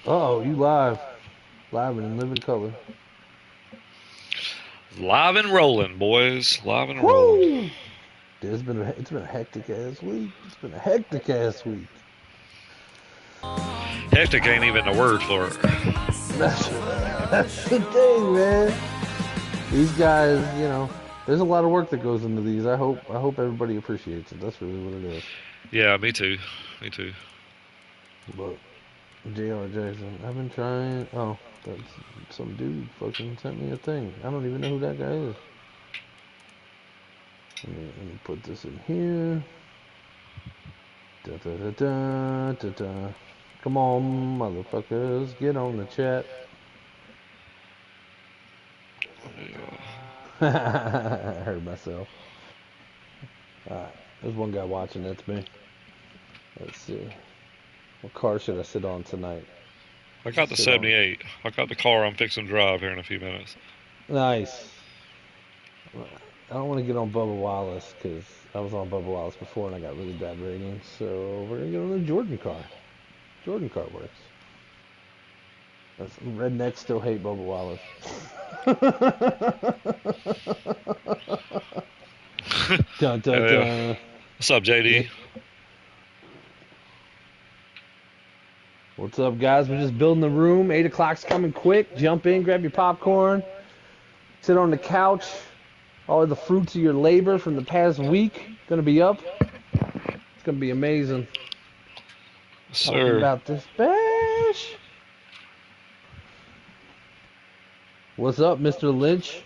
Oh, you live. Live and in living color. Live and rolling, boys. Live and rolling. Woo! Dude, it's been a hectic ass week. It's been a hectic ass week. Hectic ain't even the word for it. That's that's the thing, man. These guys, there's a lot of work that goes into these. I hope everybody appreciates it. That's really what it is. Yeah, me too. Me too. But J.R. Jackson, I've been trying. Oh, that's some dude fucking sent me a thing. I don't even know who that guy is. Let me put this in here. Da da da da da da. Come on, motherfuckers, get on the chat. I heard myself. Alright, there's one guy watching. That's me. Let's see. What car should I sit on tonight? I got the Sit on. 78. I got the car I'm fixing to drive here in a few minutes. Nice. I don't want to get on Bubba Wallace because I was on Bubba Wallace before and I got really bad ratings. So we're gonna get on the Jordan car. Jordan car works. Rednecks still hate Bubba Wallace. Dun dun Uh, dun. what's up, Yeah. JD? What's up, guys? We're just building the room. 8 o'clock's coming quick. Jump in, grab your popcorn, sit on the couch. All the fruits of your labor from the past week gonna be up. It's gonna be amazing. Talking Sir. about this bash. What's up, Mr. Lynch?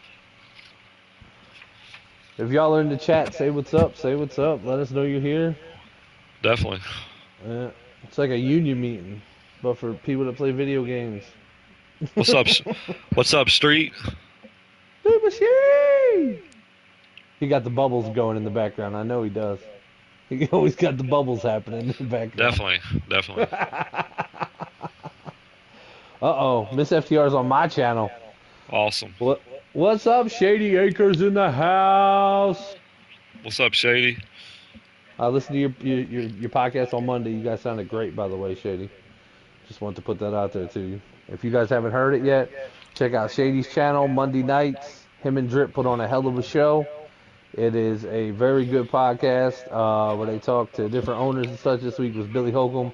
If y'all are in the chat, say what's up. Say what's up. Let us know you're here. Definitely. It's like a union meeting, but for people that play video games. What's up? What's up, Street? Super Sherry! He got the bubbles going in the background. I know he does. He always got the bubbles happening in the background. Definitely. Definitely. Uh-oh, Miss FTR's on my channel. Awesome. What's up, Shady Acres in the house? What's up, Shady? I listened to your podcast on Monday. You guys sounded great, by the way, Shady. Just want to put that out there to you. If you guys haven't heard it yet, check out Shady's channel Monday nights. Him and Drip put on a hell of a show. It is a very good podcast where they talk to different owners and such. This week was Billy Holcomb,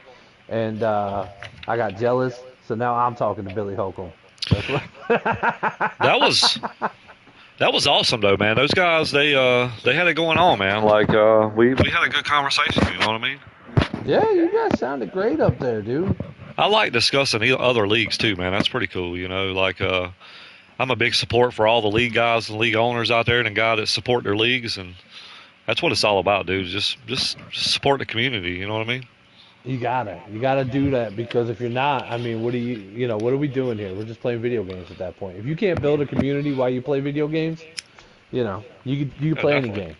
and I got jealous, so now I'm talking to Billy Holcomb. That's what. That was that was awesome though, man. Those guys, they had it going on, man. Like we had a good conversation. You know what I mean? Yeah, you guys sounded great up there, dude. I like discussing other leagues too, man. That's pretty cool. You know, like I'm a big support for all the league guys and league owners out there, and the guys that support their leagues, and that's what it's all about, dude. Just support the community. You know what I mean? You gotta do that because if you're not, I mean, what are we doing here? We're just playing video games at that point. If you can't build a community while you play video games, you can Yeah, play any definitely, game.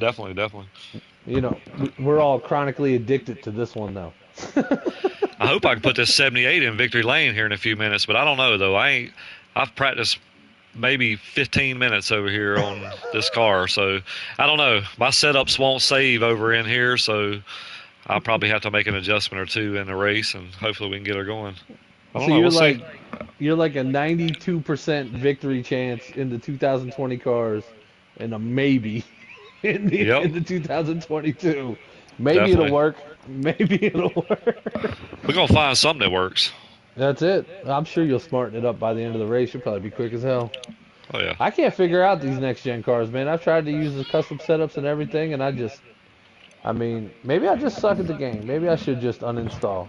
definitely, definitely. We're all chronically addicted to this one though. I hope I can put this 78 in victory lane here in a few minutes, but I don't know though. I've practiced maybe 15 minutes over here on this car, so I don't know. My setups won't save over in here, so I'll probably have to make an adjustment or two in the race, and hopefully we can get her going. I don't So know. We'll see. you're like a 92% victory chance in the 2020 cars and a maybe Yep, in the 2022. Maybe it'll definitely. work. Maybe it'll work. We're gonna find something that works. That's it. I'm sure you'll smarten it up by the end of the race. You'll probably be quick as hell. Oh yeah. I can't figure out these next gen cars, man. I've tried to use the custom setups and everything, and I mean, maybe I just suck at the game. Maybe I should just uninstall.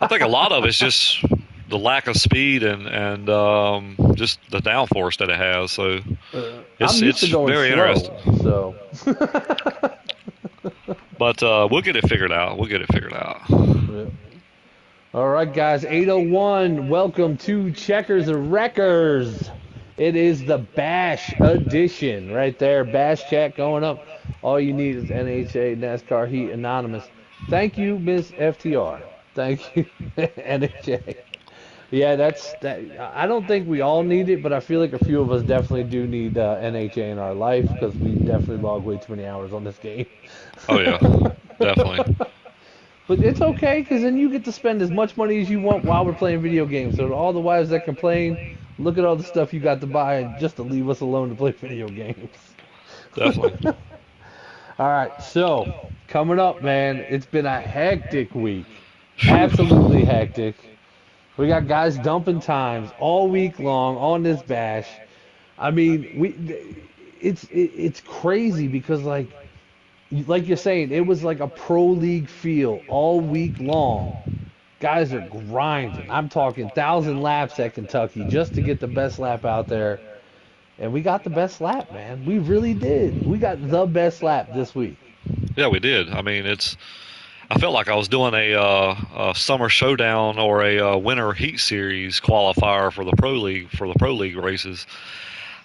I think a lot of it's just the lack of speed and just the downforce that it has. So I'm used it's to going very slow, interesting. so. But we'll get it figured out. We'll get it figured out. Yeah. All right, guys. 801. Welcome to Checkers and Wreckers. It is the Bash edition right there. Bash chat going up. All you need is NHA NASCAR Heat Anonymous. Thank you, Miss FTR. Thank you, NHA. Yeah, that's that. I don't think we all need it, but I feel like a few of us definitely do need NHA in our life because we definitely log way too many hours on this game. Oh yeah, definitely. But it's okay, because then you get to spend as much money as you want while we're playing video games. So to all the wives that complain, look at all the stuff you got to buy just to leave us alone to play video games. Definitely. All right, so coming up, man, it's been a hectic week. Absolutely hectic. We got guys dumping times all week long on this bash. I mean, it's crazy because like you're saying, it was like a pro league feel all week long. Guys are grinding. I'm talking 1,000 laps at Kentucky just to get the best lap out there. And we got the best lap, man. We really did. We got the best lap this week. Yeah, we did. I mean, I felt like I was doing a summer showdown or a winter heat series qualifier for the pro league races.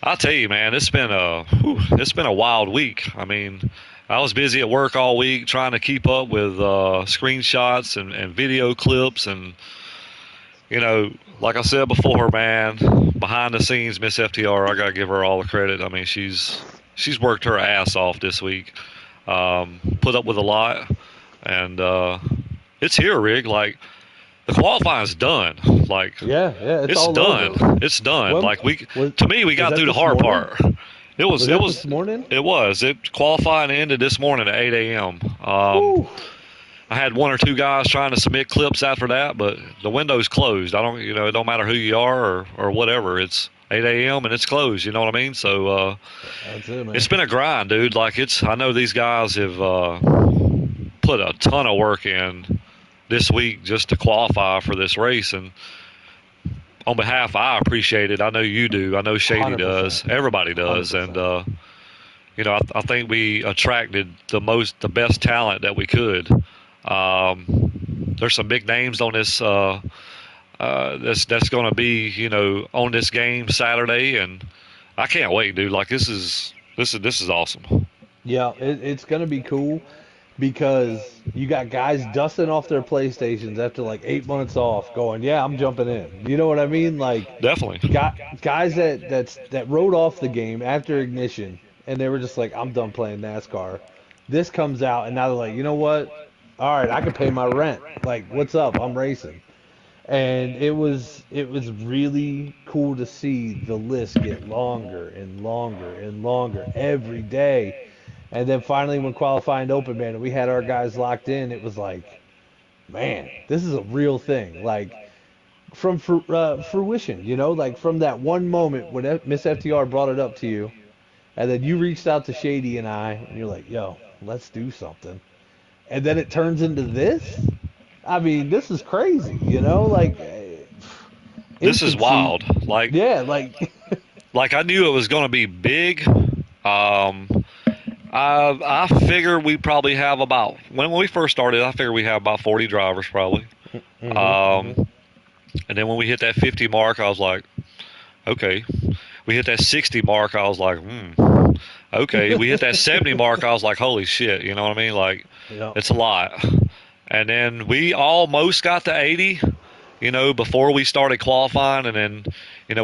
I tell you, man, it's been a wild week. I mean, I was busy at work all week trying to keep up with screenshots and video clips, and like I said before, man, behind the scenes, Miss FTR, I gotta give her all the credit. I mean, she's worked her ass off this week, put up with a lot, and it's here, Rig. Like, the qualifying's done. Like, yeah, it's all done. over. It's done. When, like we got that through the this hard morning? part. It was this morning? It was. It qualifying ended this morning at 8 a.m. I had one or two guys trying to submit clips after that, but the window's closed. It don't matter who you are or whatever. It's 8 a.m. and it's closed. You know what I mean? So that's it, man. it's been a grind, dude. Like, I know these guys have put a ton of work in this week just to qualify for this race, and on behalf, I appreciate it. I know you do. I know Shady 100%. does. Everybody does. 100%. And I think we attracted the best talent that we could. There's some big names on this that's going to be on this game Saturday, and I can't wait, dude. Like, this is awesome. Yeah, it's gonna be cool because you got guys dusting off their PlayStations after like 8 months off, going, "Yeah, I'm jumping in." You know what I mean? Like, Definitely. guys that wrote off the game after Ignition, and they were just like, "I'm done playing NASCAR." This comes out, and now they're like, "You know what? All right, I can pay my rent. Like, what's up? I'm racing." And it was really cool to see the list get longer and longer and longer every day. And then finally, when qualifying opened, man, and we had our guys locked in, it was like, man, this is a real thing. Like, from fruition, like from that one moment when Miss FTR brought it up to you, and then you reached out to Shady and I, and you're like, yo, let's do something. And then it turns into this? I mean, this is crazy, like... This is wild. Like, yeah, like... like, I knew it was going to be big. I figure we probably have about, when we first started, I figured we have about 40 drivers probably. And then when we hit that 50 mark, I was like, okay. We hit that 60 mark, I was like, okay. We hit that 70 mark, I was like, holy shit, you know what I mean? Like, It's a lot. And then we almost got to 80, before we started qualifying. And then,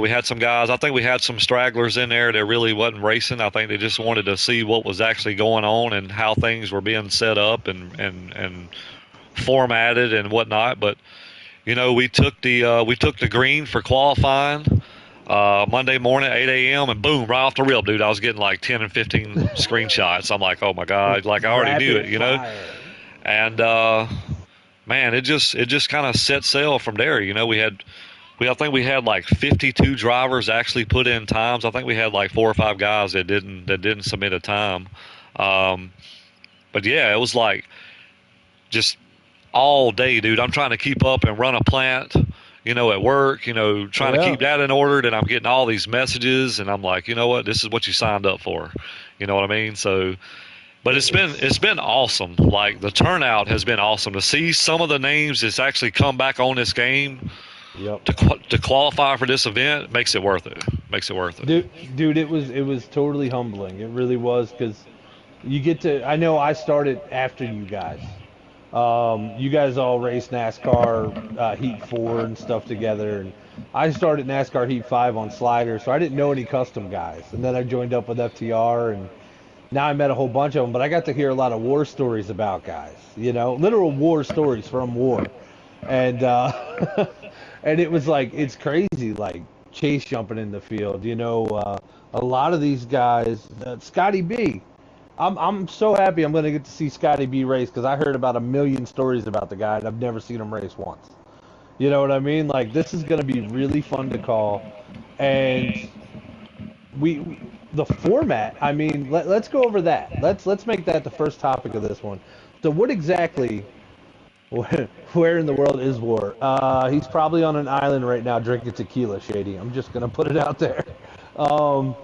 we had some guys, I think we had some stragglers in there that really wasn't racing. I think they just wanted to see what was actually going on and how things were being set up and formatted and whatnot. But, we took the green for qualifying Monday morning at 8 a.m. and boom, right off the rip, dude, I was getting like 10 and 15 screenshots. I'm like, oh my God, like I already knew it, Fire. And man, it just kind of set sail from there. I think we had like 52 drivers actually put in times. I think we had like 4 or 5 guys that didn't submit a time. But yeah, it was like just all day, dude. I'm trying to keep up and run a plant, at work, trying to keep that in order. And I'm getting all these messages, and I'm like, you know what? This is what you signed up for. You know what I mean? So, but it's been awesome. Like, the turnout has been awesome to see some of the names that's actually come back on this game. Yep. To qualify for this event makes it worth it. Dude, it was totally humbling. It really was, because you get to. I know I started after you guys. You guys all raced NASCAR Heat 4 and stuff together, and I started NASCAR Heat 5 on Slider, so I didn't know any custom guys. And then I joined up with FTR, and Now I met a whole bunch of them, but I got to hear a lot of war stories about guys, literal war stories from war. And and it was like it's crazy, like chase jumping in the field. A lot of these guys, Scotty B. I'm so happy I'm gonna get to see Scotty B race because I heard about a million stories about the guy and I've never seen him race once. You know what I mean? Like this is gonna be really fun to call, and the format. I mean, let's go over that. Let's make that the first topic of this one. So what exactly? Where in the world is War? He's probably on an island right now drinking tequila, Shady. I'm just gonna put it out there. Um,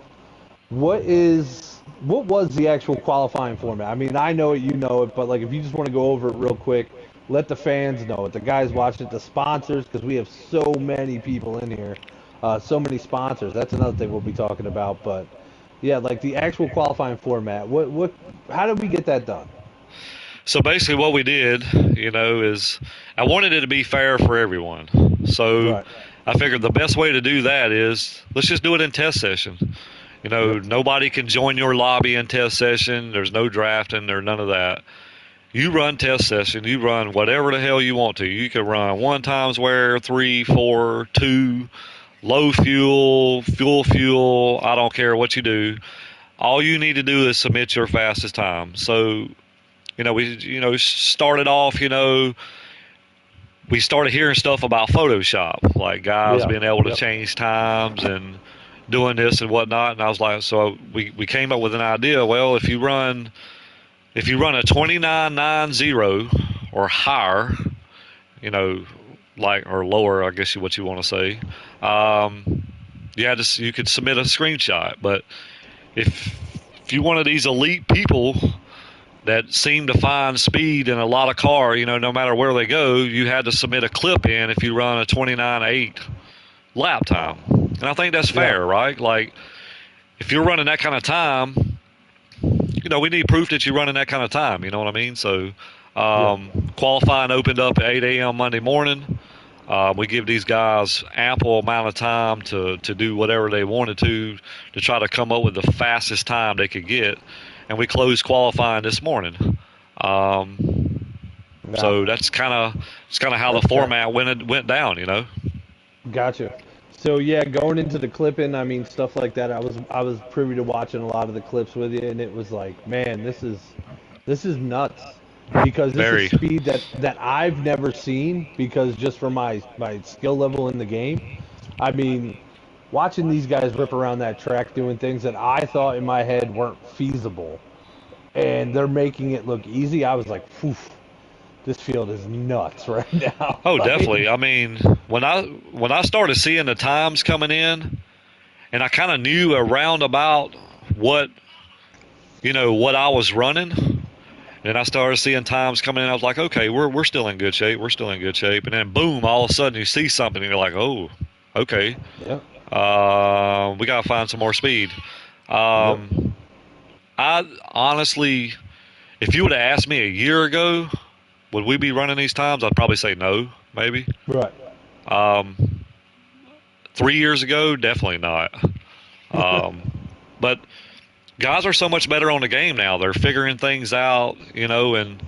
what was the actual qualifying format? I mean, I know it, you know it, but like if you just want to go over it real quick, let the fans know it, the guys watching it, the sponsors, because we have so many people in here, so many sponsors. That's another thing we'll be talking about. But yeah, like the actual qualifying format. How did we get that done? So basically, what we did, is I wanted it to be fair for everyone. So Right. I figured the best way to do that is let's just do it in test session. Nobody can join your lobby in test session. There's no drafting or none of that. You run test session. You run whatever the hell you want to. You can run 1 times wear, 3, 4, 2, low fuel. I don't care what you do. All you need to do is submit your fastest time. So we started off, we started hearing stuff about Photoshop, like guys Yeah. being able to Yep. change times and doing this and whatnot. And I was like, so we came up with an idea. Well, if you run a 29.90 or higher, or lower, I guess what you want to say, you could submit a screenshot. But if you one of these elite people that seem to find speed in a lot of car, no matter where they go, you had to submit a clip in if you run a 29.8 lap time. And I think that's fair, right? Like, if you're running that kind of time, we need proof that you're running that kind of time, you know what I mean? So, qualifying opened up at 8 a.m. Monday morning. We give these guys ample amount of time to do whatever they wanted to try to come up with the fastest time they could get. And we closed qualifying this morning. So that's kind of how the format went down, Gotcha. So yeah, going into the clipping, I mean stuff like that. I was privy to watching a lot of the clips with you, and it was like, man, this is nuts because this Very. is speed that I've never seen. Because just from my skill level in the game, I mean, watching these guys rip around that track doing things that I thought in my head weren't feasible, and they're making it look easy. I was like, phew, this field is nuts right now. Oh, Like, definitely. I mean, when I started seeing the times coming in, and I kind of knew around about what I was running, and I started seeing times coming in. I was like, okay, we're still in good shape. We're still in good shape. And then boom, all of a sudden you see something, and you're like, oh, okay. Yep. We gotta find some more speed. Yep. I honestly, if you would have asked me a year ago, would we be running these times? I'd probably say no, maybe. Right. 3 years ago, definitely not. But guys are so much better on the game now. They're figuring things out, and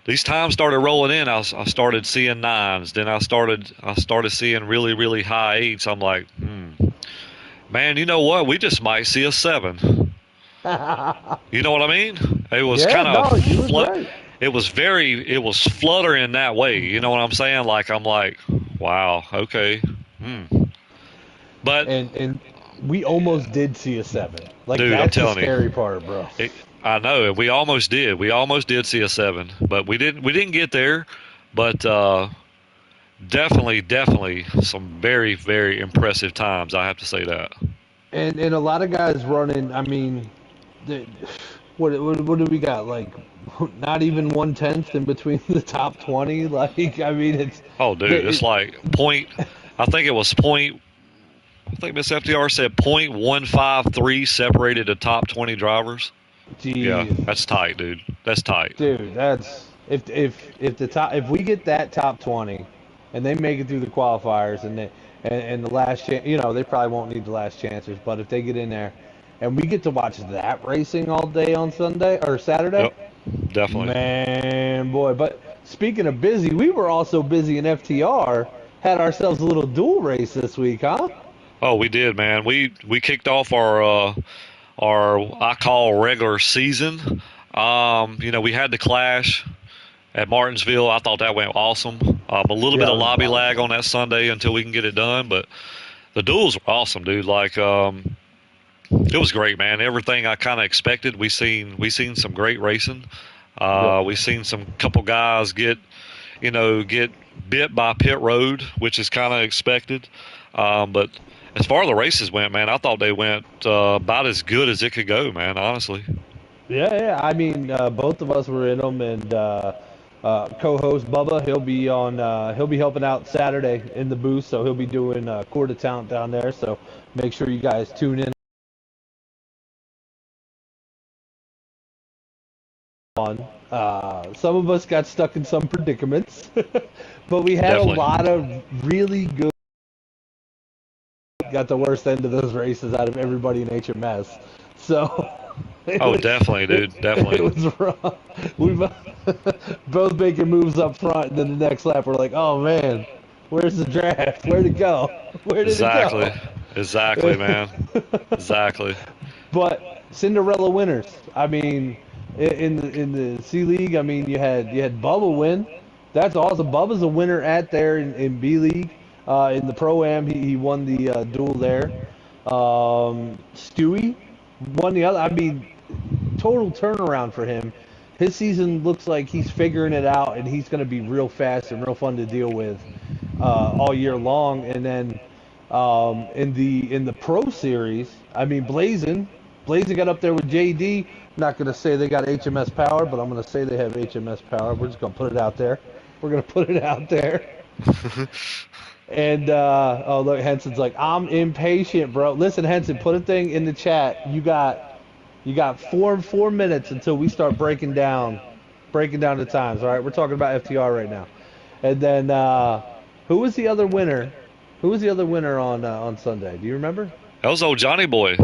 these times started rolling in. I started seeing 9s. Then I started seeing really, really high 8s. I'm like, man, you know what? We just might see a 7. You know what I mean? It was kind of it was fluttering that way. You know what I'm saying? Like, I'm like, wow, okay. But and we almost did see a 7. Like, dude, that's I'm telling the scary part, bro. I know we almost did. We almost did see a 7, but we didn't get there. But definitely some very, very impressive times. I have to say that. And a lot of guys running. I mean, what do we got? Like, not even 1/10 in between the top 20. Like, I mean, it's. Oh, dude, it's like point. I think it was point. I think Miss FDR said .153 separated the top 20 drivers. Geez. Yeah, that's tight, dude. That's tight. Dude, that's if if we get that top 20, and they make it through the qualifiers, and the last chance, they probably won't need the last chances, but if they get in there, and we get to watch that racing all day on Sunday or Saturday. Yep, definitely. Man, boy. But speaking of busy, we were also busy in FTR. Had ourselves a little dual race this week, huh? Oh, we did, man. We kicked off our I call regular season. We had the Clash at Martinsville. I thought that went awesome. A little bit Yeah, of it was lobby wild. lag on that Sunday until we can get it done, but the duels were awesome, dude. Like, it was great, man. Everything I kind of expected. We seen some great racing. Yep. We seen some couple guys get bit by pit road, which is kind of expected. But as far as the races went, man, I thought they went about as good as it could go, man. Honestly. Yeah. I mean, both of us were in them, and co-host Bubba, he'll be helping out Saturday in the booth, so he'll be doing Court of Talent down there. So make sure you guys tune in on. Some of us got stuck in some predicaments, but we had a Definitely. lot of really good. Got the worst end of those races out of everybody in HMS. So it Oh, was definitely, it, dude. it Definitely. was rough. We both making moves up front, and then the next lap we're like, oh man, where's the draft? Where'd it go? Where did it Exactly. go? Exactly, man. Exactly. But Cinderella winners. I mean, in the C League, I mean, you had Bubba win. That's awesome. Bubba's a winner at there in B League. In the Pro Am, he won the duel there. Stewie won the other. I mean, total turnaround for him. His season looks like he's figuring it out, and he's going to be real fast and real fun to deal with all year long. And then in the Pro Series, I mean, Blazing got up there with JD. Not going to say they got HMS power, but I'm going to say they have HMS power. We're just going to put it out there. We're going to put it out there. And oh look, Henson's like, I'm impatient, bro. Listen, Henson, put a thing in the chat. You got four minutes until we start breaking down the times. All right, we're talking about FTR right now. And then who was the other winner? Who was the other winner on Sunday? Do you remember? That was old Johnny Boy.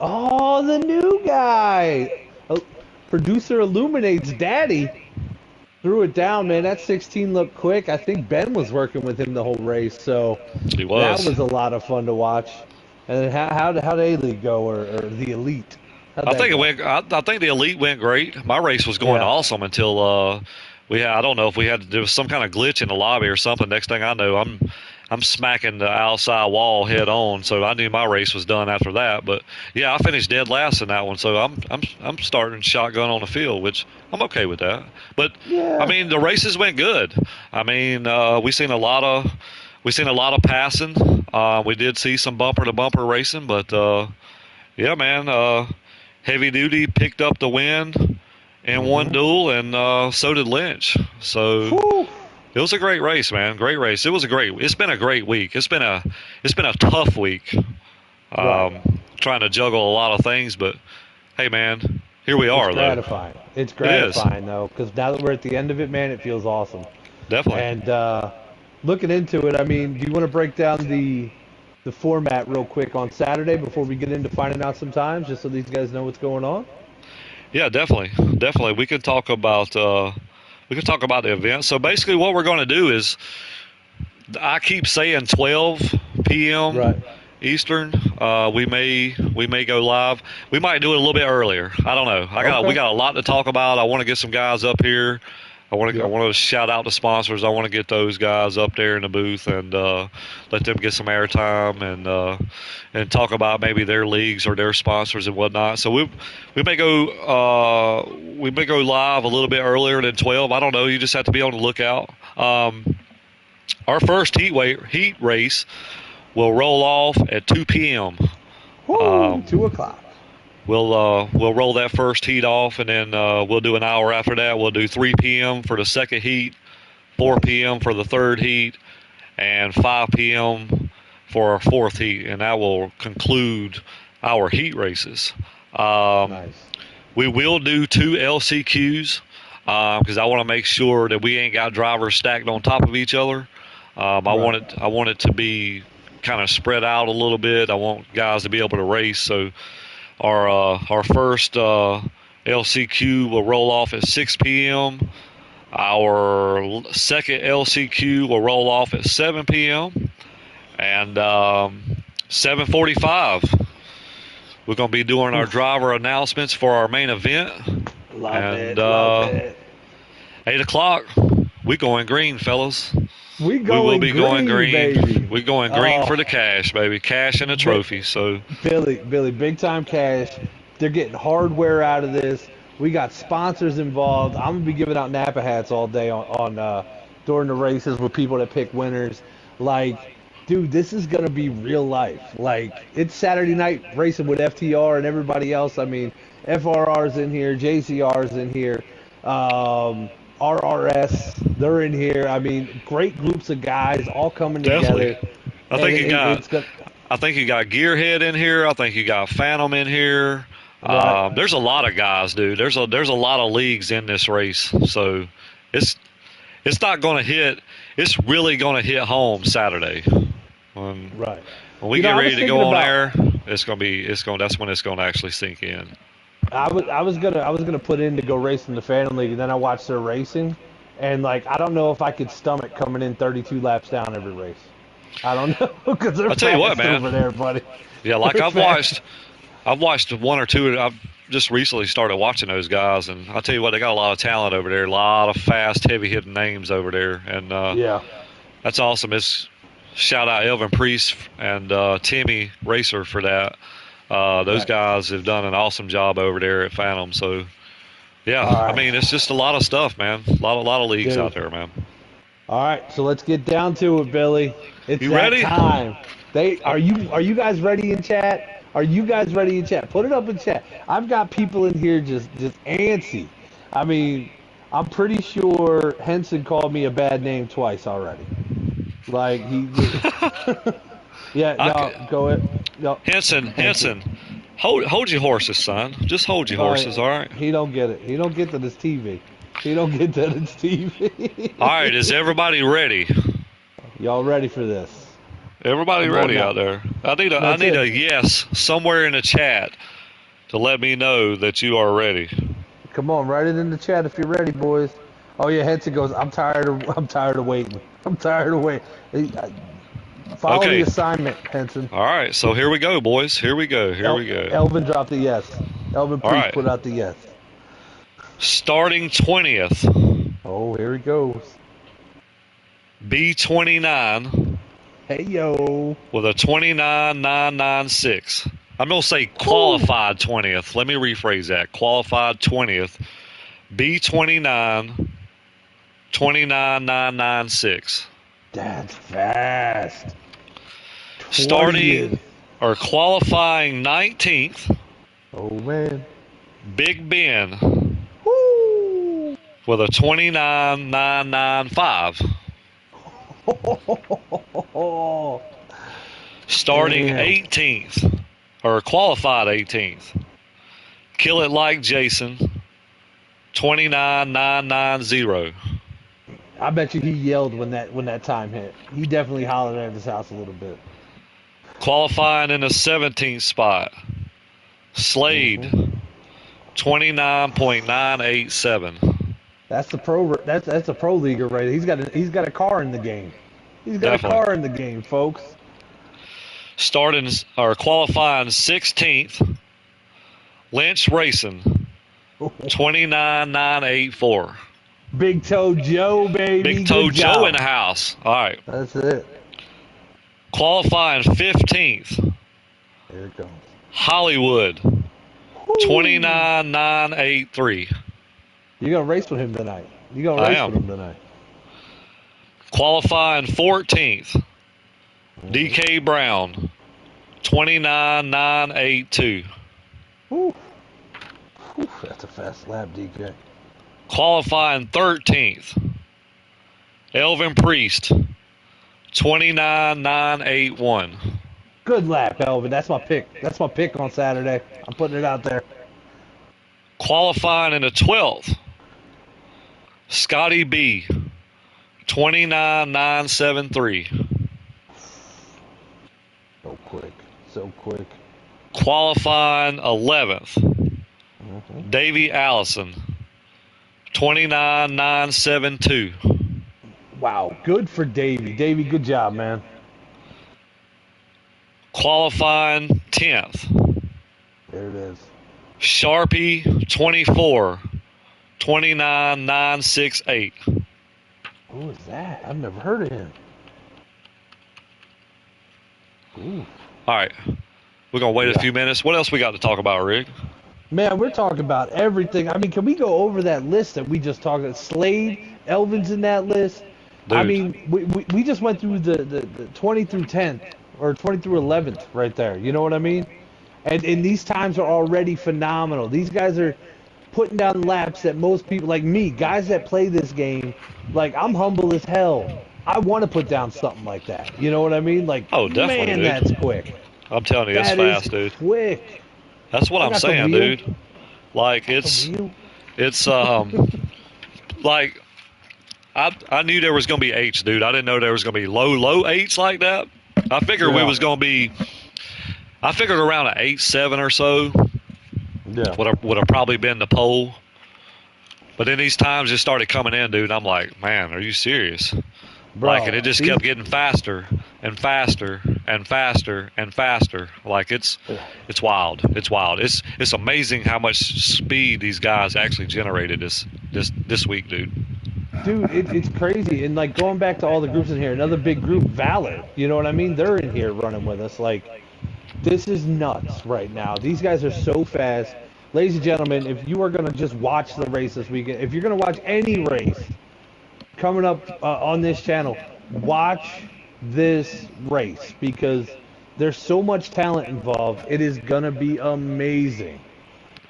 Oh, the new guy. Producer Illuminates Daddy. Threw it down, man. That 16 looked quick. I think Ben was working with him the whole race, so He that was. was a lot of fun to watch. And then how'd A-League go, or the Elite? How'd I that think it go? went. I think the elite went great. My race was going Yeah. awesome until we had. I don't know if we had. There was some kind of glitch in the lobby or something. Next thing I know, I'm smacking the outside wall head on. So I knew my race was done after that. But yeah, I finished dead last in that one. So I'm starting shotgun on the field, which I'm okay with that. But I Yeah. mean, the races went good. I mean, we seen a lot of passing. We did see some bumper to bumper racing, but yeah, man. Heavy Duty picked up the win in one Mm-hmm. duel, and so did Lynch. So Whew. it was a great race, man. Great race. It's been a great week. It's been a tough week. Right. Trying to juggle a lot of things, but hey, man, here we It's are, though. gratifying. It's It is gratifying though, because now that we're at the end of it, man, it feels awesome. definitely. And looking into it, I mean, do you want to break down the format real quick on Saturday before we get into finding out some times, just so these guys know what's going on? Yeah, definitely, definitely. We can talk about the event. So basically, what we're going to do is I keep saying 12 p.m. Right. Eastern. We may go live. We might do it a little bit earlier. I don't know. We Okay. got a lot to talk about. I want to get some guys up here. I Yep. want to shout out the sponsors. I want to get those guys up there in the booth and let them get some airtime and talk about maybe their leagues or their sponsors and whatnot. So we may go live a little bit earlier than 12. I don't know. You just have to be on the lookout. Our first heat race will roll off at 2 p.m. Woo! 2 o'clock. We'll roll that first heat off, and then we'll do an hour after that. We'll do 3 p.m. for the second heat, 4 p.m. for the third heat, and 5 p.m. for our fourth heat, and that will conclude our heat races. Nice. We will do 2 LCQs because I want to make sure that we ain't got drivers stacked on top of each other. I want it to be kind of spread out a little bit. I want guys to be able to race. So Our first LCQ will roll off at 6 p.m. Our second LCQ will roll off at 7 p.m. And 7:45, we're going to be doing our driver announcements for our main event. Love it. 8 o'clock, we going green, fellas. We will be going green, baby. We going green for the cash, baby. Cash and a trophy. So Billy, big time cash. They're getting hardware out of this. We got sponsors involved. I'm gonna be giving out Napa hats all day on during the races with people that pick winners. Like, dude, this is gonna be real life. Like, it's Saturday night racing with FTR and everybody else. I mean, FRR's in here, JCR's in here. RRS, they're in here. I mean, great groups of guys all coming together. I think you got Gearhead in here. I think you got Phantom in here. Right. There's a lot of guys, dude. There's a lot of leagues in this race, so it's not going to hit. It's really going to hit home Saturday. Right. When we get ready to go on air, that's when it's going to actually sink in. I was gonna put in to go race in the Phantom League, and then I watched their racing, and like I don't know if I could stomach coming in 32 laps down every race. I don't know because they're tell you what, man, over there, buddy. Yeah, like I've watched one or two. I've just recently started watching those guys, and I'll tell you what, they got a lot of talent over there, a lot of fast, heavy hitting names over there, and yeah, that's awesome. It's shout out Elvin Priest and Timmy Racer for that. Those guys have done an awesome job over there at Phantom. So, yeah, right. I mean, it's just a lot of stuff, man. A lot of leagues out there, man. All right, so let's get down to it, Billy. It's you ready? Time. Are you guys ready in chat? Are you guys ready in chat? Put it up in chat. I've got people in here just antsy. I mean, I'm pretty sure Henson called me a bad name twice already. Like he. Yeah, no, go ahead. No. Henson, hold your horses, son. Just hold your horses, all right? He don't get it. He don't get that it's TV. He don't get that it's TV. All right, is everybody ready? Y'all ready for this? Everybody ready out there? I need a yes somewhere in the chat to let me know that you are ready. Come on, write it in the chat if you're ready, boys. Oh yeah, Henson goes, I'm tired of waiting. I'm tired of waiting. Follow the assignment, Henson. All right, so here we go, boys. Here we go. Elvin dropped the yes. Elvin Priest put out the yes. Starting 20th. Oh, here he goes. B29. Hey, yo. With a 29.996. I'm going to say qualified 20th. Let me rephrase that. Qualified 20th. B29. 29.996. That's fast. 20th. Starting or qualifying 19th. Oh, man. Big Ben. Woo. With a 29.995. Starting 18th or qualified 18th. Kill It Like Jason. 29.990. I bet you he yelled when that time hit. He definitely hollered at his house a little bit. Qualifying in the 17th spot. Slade. 29.987. That's the pro. That's a pro leaguer right there. He's got a car in the game. He's got a car in the game, folks. Starting or qualifying 16th. Lynch Racing. 29.984. Big Toe Joe, baby. Big Toe Joe in the house. All right. That's it. Qualifying 15th. Here it goes. Hollywood. 29.983. You're going to race with him tonight. You're going to race with him tonight. Qualifying 14th. DK Brown. 29.982. That's a fast lap, DK. Qualifying 13th. Elvin Priest. 29.981. Good lap, Elvin. That's my pick. That's my pick on Saturday. I'm putting it out there. Qualifying in the 12th. Scotty B. 29.973. So quick. Qualifying 11th, Davey Allison, 29,972. Wow, good for Davey. Davey, good job, man. Qualifying 10th, There it is. Sharpie 24, 29,968. Who is that? I've never heard of him. Ooh. All right, we're gonna wait a few minutes. What else we got to talk about, Rick? Man, we're talking about everything. I mean, can we go over that list that we just talked about? Slade, Elvin's in that list. Dude. I mean, we just went through the 20 through 10th or 20 through 11th right there. You know what I mean? And these times are already phenomenal. These guys are putting down laps that most people, like me, guys that play this game, like I'm humble as hell. I want to put down something like that. You know what I mean? Like, Oh, definitely, man, dude. that's quick. I'm telling you, that's That fast, is dude. quick. That's what I I'm got the saying, wheel. dude. Like it's like I knew there was gonna be eights, dude. I didn't know there was gonna be low eights like that. I figured we Yeah. was gonna be. I figured around an 8-7 or so Yeah. would have probably been the pole. But then these times just started coming in, dude. And I'm like, man, are you serious? Bro, Like, and it just kept getting faster and faster and faster and faster. Like it's wild. It's wild. It's amazing how much speed these guys actually generated this week, dude. Dude, it's crazy. And, like, going back to all the groups in here, another big group, Valor. You know what I mean? They're in here running with us. Like, this is nuts right now. These guys are so fast. Ladies and gentlemen, if you are going to just watch the race this weekend, if you're going to watch any race coming up on this channel, watch this race because there's so much talent involved. It is going to be amazing.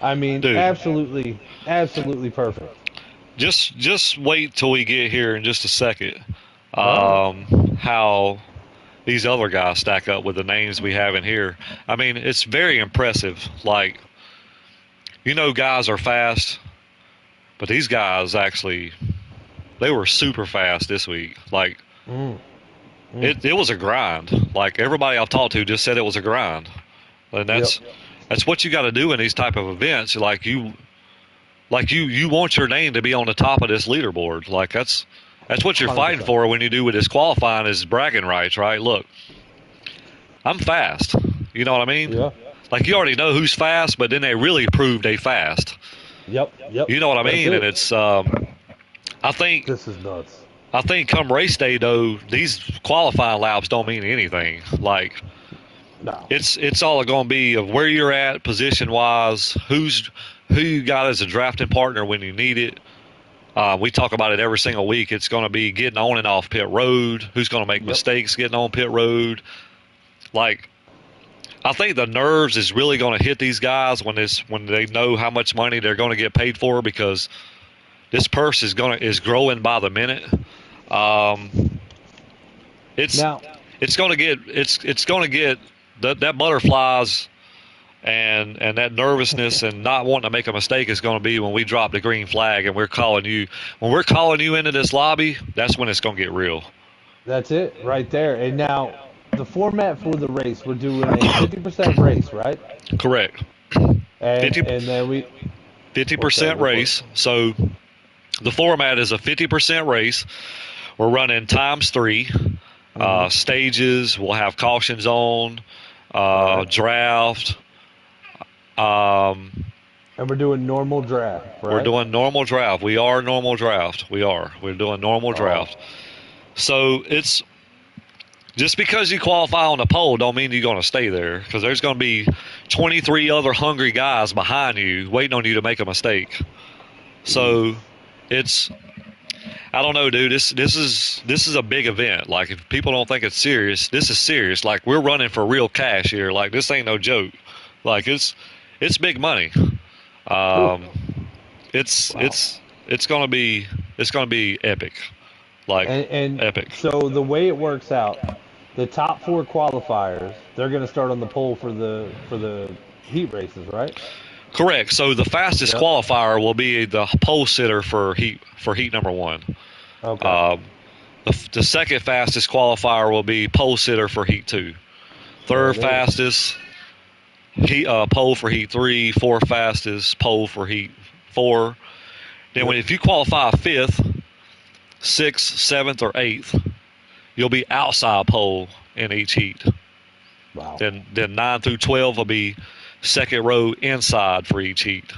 I mean, Dude. absolutely perfect. Just wait till we get here in just a second. How these other guys stack up with the names we have in here. I mean, it's very impressive. Like, guys are fast, but these guys actually, they were super fast this week. Like, it was a grind. Like, everybody I've talked to just said it was a grind. And that's what you got to do in these type of events. Like, you want your name to be on the top of this leaderboard. Like, that's what you're 100%. fighting for when you do with this qualifying is bragging rights, right? Look, I'm fast. You know what I mean? Yeah. Like, you already know who's fast, but then they really prove they fast. Yep. You know what I mean? And it's I think This is nuts. I think come race day though, these qualifying laps don't mean anything. Like, No. it's all going to be of where you're at position wise, who you got as a drafting partner when you need it. We talk about it every single week. It's going to be getting on and off pit road. Who's going to make mistakes getting on pit road? Like, I think the nerves is really going to hit these guys when they know how much money they're going to get paid for, because this purse is growing by the minute. It's going to get that butterflies and that nervousness and not wanting to make a mistake is going to be when we drop the green flag and we're calling you into this lobby. That's when it's going to get real. That's it right there. And now the format for the race, we're doing a 50% race, right? Correct. And then we 50% race. So the format is a 50% race. We're running times 3 stages. We'll have cautions on, draft. And we're doing normal draft, right? We're doing normal draft. We are normal draft. We're doing normal draft. So it's just because you qualify on the pole don't mean you're going to stay there, because there's going to be 23 other hungry guys behind you waiting on you to make a mistake. So it's, I don't know, dude. This is a big event. Like, if people don't think it's serious, this is serious. Like, we're running for real cash here. Like, this ain't no joke. Like, it's big money. It's gonna be epic. Like, and epic. So the way it works out, the top 4 qualifiers, they're going to start on the pole for the heat races, right? Correct. So the fastest qualifier will be the pole sitter for heat number 1. Okay. The second fastest qualifier will be pole sitter for heat 2. Third fastest pole for heat 3, 4 fastest pole for heat 4. Then if you qualify 5th, 6th, 7th, or 8th, you'll be outside pole in each heat. Wow. Then 9 through 12 will be second row inside for each heat.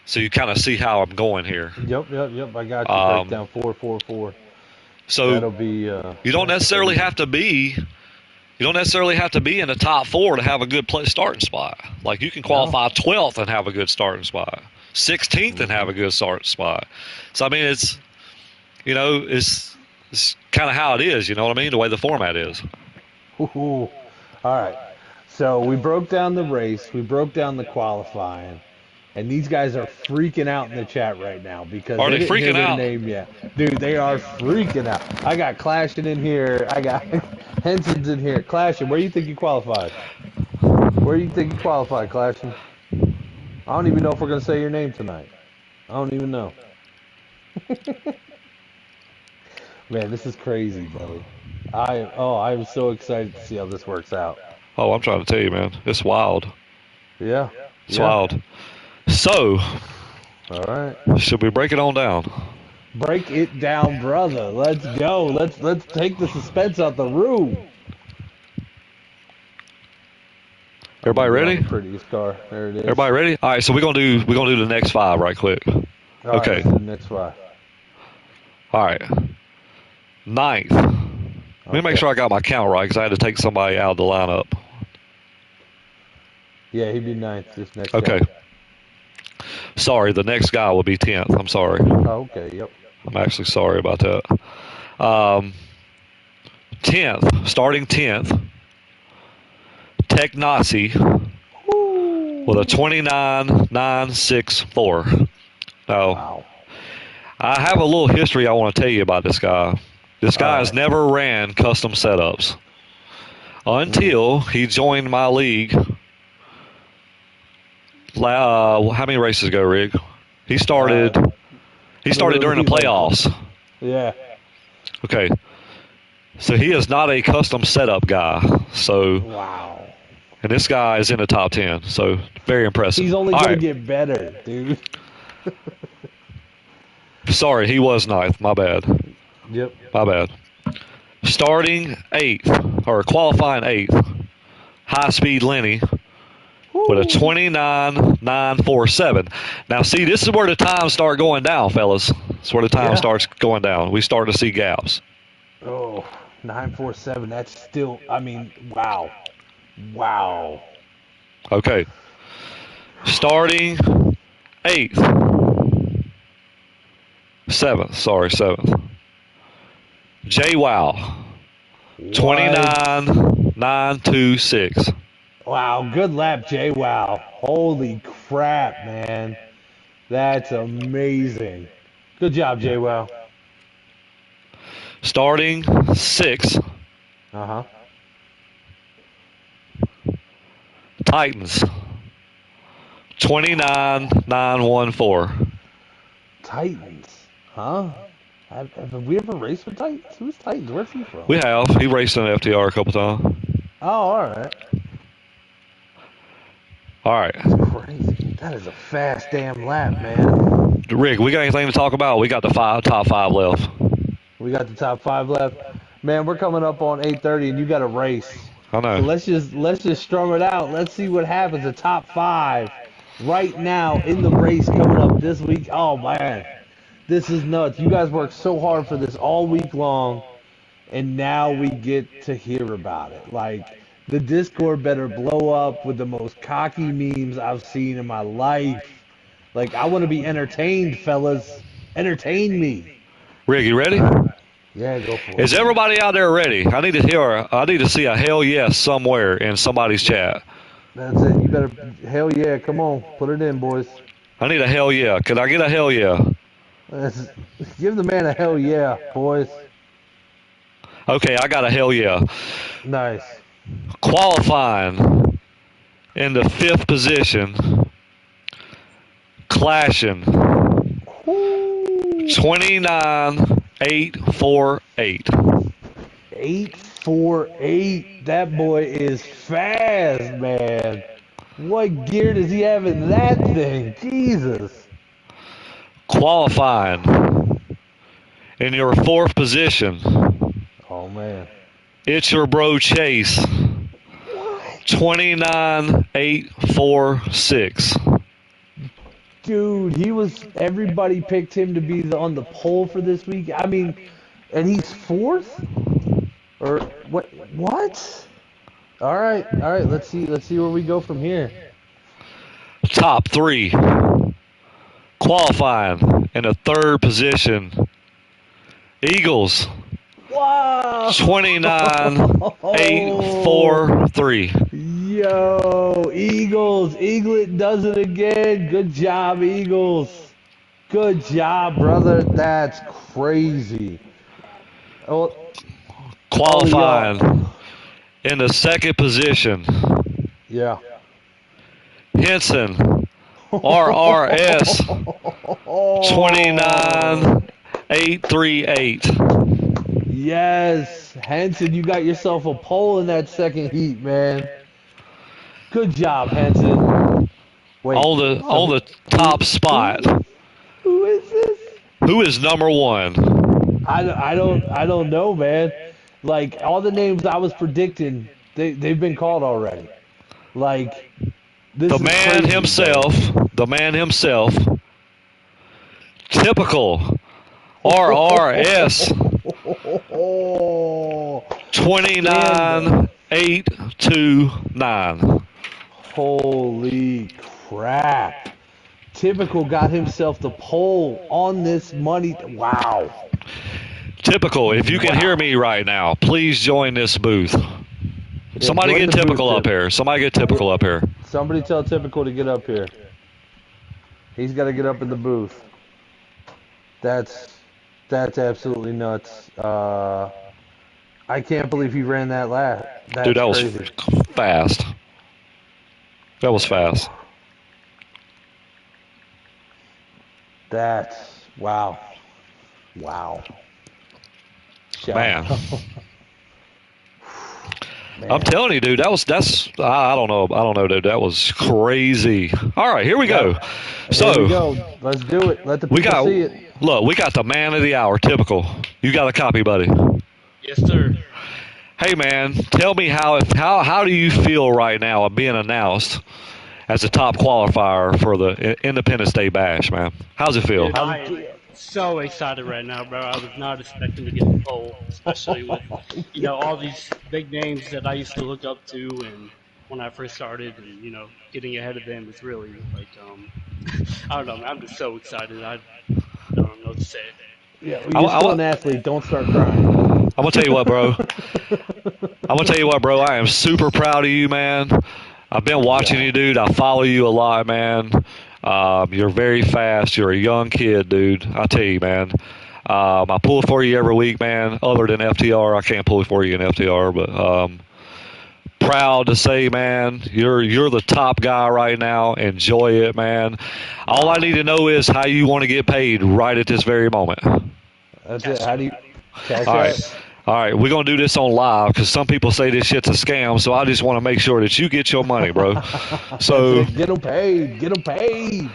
So you kind of see how I'm going here. Yep. I got you. Breakdown 4-4-4. So that'll be. You don't necessarily have to be. You don't necessarily have to be in the top 4 to have a good starting spot. Like you can qualify 12th and have a good starting spot, 16th and have a good starting spot. So I mean, it's kind of how it is. You know what I mean? The way the format is. Ooh. All right. So we broke down the race. We broke down the qualifying. And these guys are freaking out in the chat right now because are they didn't hear freaking their out? name yet. Dude, they are freaking out. I got Clashing in here. I got Henson's in here. Clashing, where do you think you qualified? Where do you think you qualified, Clashing? I don't even know if we're going to say your name tonight. I don't even know. Man, this is crazy, Billy. I'm so excited to see how this works out. Oh, I'm trying to tell you, man. It's wild. Yeah. It's wild. So, all right. Should we break it on down? Break it down, brother. Let's go. Let's take the suspense out the room. Everybody ready? Prettiest car. There it is. Everybody ready? All right. So we're gonna do the next 5 right quick. Okay. Right, next 5. All right. 9th. Let me make sure I got my count right because I had to take somebody out of the lineup. Yeah, he'd be 9th. This next. Okay. Guy. Sorry, the next guy will be 10th. I'm sorry. Oh, okay, yep. I'm actually sorry about that. 10th, starting 10th, Tech Nazi with a 29.964. Now, wow. I have a little history I want to tell you about this guy. This guy has never ran custom setups until he joined my league. How many races ago, Rig? He started. He started during the playoffs. Yeah. Okay. So he is not a custom setup guy. So. Wow. And this guy is in the top 10. So very impressive. He's only going to get better, dude. Sorry, he was 9th. My bad. Yep. My bad. Starting 8th, or qualifying 8th, High Speed Lenny. With a 29.947. Now, see, this is where the times start going down, fellas. That's where the time starts going down. We start to see gaps. Oh, 947. That's still, I mean, wow. Wow. Okay. Starting 8th. 7th. JWoww. 29.926. Wow, good lap, JWoww. Holy crap, man. That's amazing. Good job, JWoww. Starting 6th. Uh-huh. Titans. 29.914. Titans. Huh? Have we ever raced with Titans? Who's Titans? Where's he from? We have. He raced in FTR a couple times. Oh, all right. All right. That's crazy. That is a fast damn lap, man. Rick, we got anything to talk about? We got the top 5 left. We got the top 5 left. Man, we're coming up on 8:30, and you got a race. I know. So let's just strum it out. Let's see what happens. The top 5 right now in the race coming up this week. Oh man, this is nuts. You guys worked so hard for this all week long, and now we get to hear about it. Like, the Discord better blow up with the most cocky memes I've seen in my life. Like, I want to be entertained, fellas. Entertain me. Rick, you ready? Yeah, go for it. Is everybody out there ready? I need to see a hell yes somewhere in somebody's chat. That's it. You better, hell yeah, come on. Put it in, boys. I need a hell yeah. Could I get a hell yeah? Give the man a hell yeah, boys. Okay, I got a hell yeah. Nice. Qualifying in the 5th position, Clashing. 29.848. 848. That boy is fast, man. What gear does he have in that thing? Jesus. Qualifying in your fourth position. Oh, man. It's your bro Chase. 29,846. Dude, everybody picked him to be on the pole for this week. I mean, and he's fourth? Or what? All right, let's see where we go from here. Top 3. Qualifying in the third position. Eagles. Wow. 29,843. Yo, Eagles. Eaglet does it again. Good job, Eagles. Good job, brother. That's crazy. Oh, Qualifying in the second position. yeah. Henson. RRS. 29,838. Yes, Henson, you got yourself a pole in that second heat, man. Good job, Henson. Wait, on the top spot. Who is this? Who is number 1? I don't know, man. Like all the names I was predicting, they've been called already. Like this The is man crazy, himself. man. The man himself. Typical. RRS. 29,829. Holy crap. Typical got himself the pole on this money. Wow. Typical, if you can hear me right now, please join this booth. Somebody join get the Typical booth, up here. Somebody get Typical up here. Somebody tell Typical to get up here. He's got to get up in the booth. That's absolutely nuts. I can't believe he ran that lap. Dude, that was crazy. fast. That was fast. That's wow. Man. I'm telling you, dude, that's I don't know, dude. That was crazy. All right, here we go. So here we go. Let's do it. Let the people see it. Look, we got the man of the hour, Typical. You got a copy, buddy? Yes, sir. Hey, man, tell me how do you feel right now of being announced as a top qualifier for the Independence Day Bash, man? How's it feel? Dude, I am so excited right now, bro. I was not expecting to get the pole, especially with all these big names that I used to look up to, and when I first started, and getting ahead of them is really like I don't know. I'm just so excited. I don't know what to say. Yeah, you're still an athlete. Don't start crying. I'm gonna tell you what, bro. I am super proud of you, man. I've been watching you, dude. I follow you a lot, man. You're very fast. You're a young kid, dude. I tell you, man. I pull for you every week, man. Other than FTR, I can't pull for you in FTR, but proud to say, man, you're the top guy right now. Enjoy it, man. All I need to know is how you want to get paid right at this very moment. That's it. How do you cash All out? right. All right, we're going to do this on live because some people say this shit's a scam, so I just want to make sure that you get your money, bro. So get them paid. Get them paid.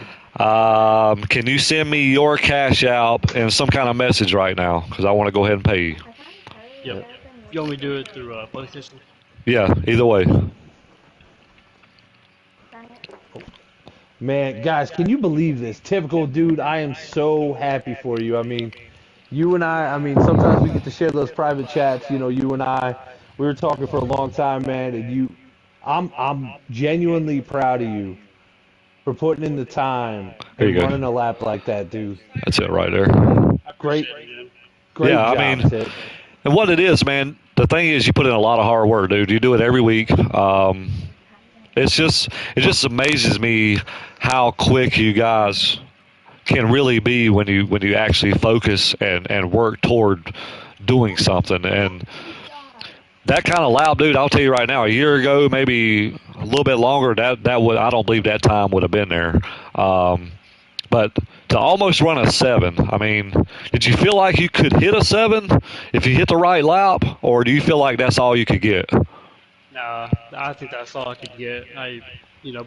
Can you send me your cash out and some kind of message right now because I want to go ahead and pay you? Yep. You want me to do it through PlayStation? Yeah, either way. Man, guys, can you believe this? Typical, dude, I am so happy for you. I mean, you and I mean, sometimes we get to share those private chats. You and I, we were talking for a long time, man, and I'm genuinely proud of you for putting in the time and running a lap like that, dude. That's it right there. Great yeah, job, I mean, Tip. And what it is, man, the thing is you put in a lot of hard work, dude. You do it every week. It just amazes me how quick you guys can really be when you actually focus and work toward doing something. And that kind of lap, dude, I'll tell you right now, a year ago, maybe a little bit longer, that would, I don't believe that time would have been there. But to almost run a 7, I mean, did you feel like you could hit a 7 if you hit the right lap, or do you feel like that's all you could get? Nah, I think that's all I could get.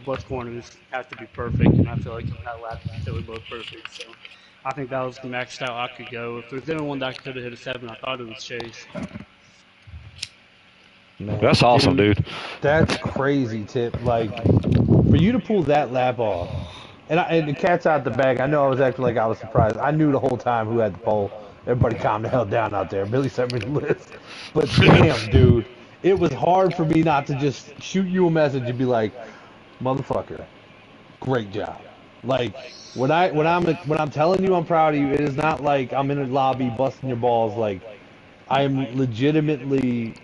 both corners have to be perfect, and I feel like in that lap they were both perfect. So I think that was the maxed out I could go. If there's anyone that could have hit a 7, I thought it was Chase. Man, That's awesome, dude. That's crazy, Tip. Like, for you to pull that lap off, and the cat's out the bag. I know I was acting like I was surprised. I knew the whole time who had the pole. Everybody calm the hell down out there. Billy sent me the list. But damn, dude, it was hard for me not to just shoot you a message and be like, motherfucker, great job. Like, when I'm telling you I'm proud of you, it is not like I'm in a lobby busting your balls. Like, I am legitimately,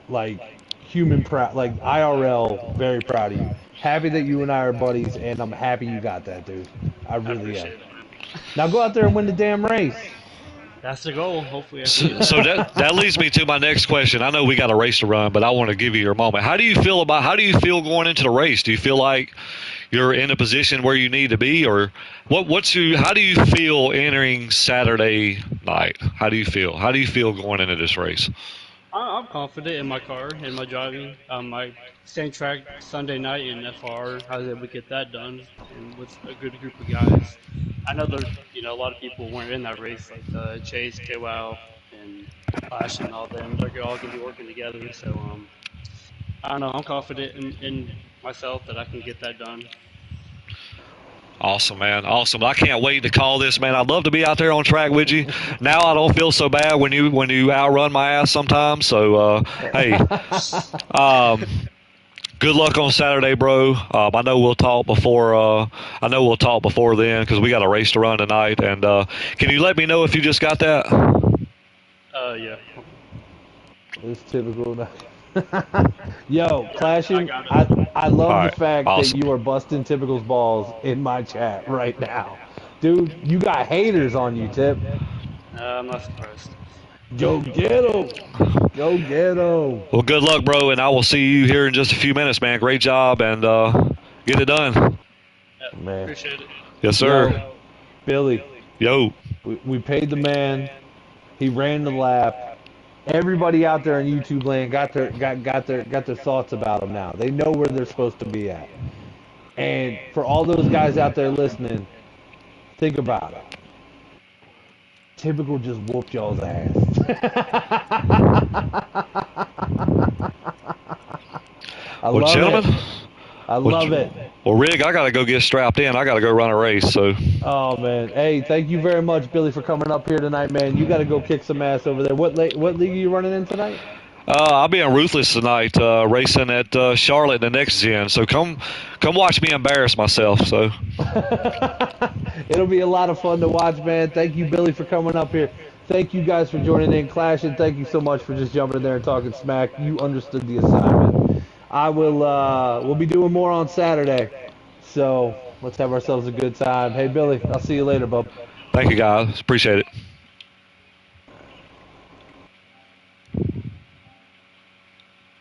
like, human proud, like IRL, very proud of you. Happy that you and I are buddies, and I'm happy you got that, dude. I really am. Now go out there and win the damn race. That's the goal. Hopefully. So that leads me to my next question. I know we got a race to run, but I want to give you your moment. How do you feel going into the race? Do you feel like you're in a position where you need to be, or how do you feel entering Saturday night? How do you feel? How do you feel going into this race? I'm confident in my car, in my driving. My same track Sunday night in FR, I was able to get that done, and with a good group of guys. I know there's, a lot of people weren't in that race, like Chase, KWOW, and Flash, and all them. They're all gonna be working together. So I don't know. I'm confident in myself that I can get that done. Awesome, man. Awesome. I can't wait to call this, man. I'd love to be out there on track with you. Now I don't feel so bad when you outrun my ass sometimes. So, hey, good luck on Saturday, bro. I know we'll talk before. Then because we got a race to run tonight. And can you let me know if you just got that? Yeah. It's typical. Yo, Clashing, I love the fact that you are busting Typical's balls in my chat right now. Dude, you got haters on you, Tip. I'm not surprised. Go get 'em. Go get 'em. Well, good luck, bro, and I will see you here in just a few minutes, man. Great job, and get it done. Yeah, man. Appreciate it. Yes, sir. Yo, Billy. Yo. We paid the man. He ran the lap. Everybody out there in YouTube land got their thoughts about him now. They know where they're supposed to be at. And for all those guys out there listening, think about it. Typical just whooped y'all's ass. I love it. Well, Rig, I got to go get strapped in. I got to go run a race. So. Oh man, hey, thank you very much, Billy, for coming up here tonight, man. You got to go kick some ass over there. What league are you running in tonight? I'll be in Ruthless tonight, racing at Charlotte, the next gen. So come watch me embarrass myself. So. It'll be a lot of fun to watch, man. Thank you, Billy, for coming up here. Thank you guys for joining in, Clash, and thank you so much for just jumping in there and talking smack. You understood the assignment. We'll be doing more on Saturday. So let's have ourselves a good time. Hey, Billy, I'll see you later, bub. Thank you, guys. Appreciate it.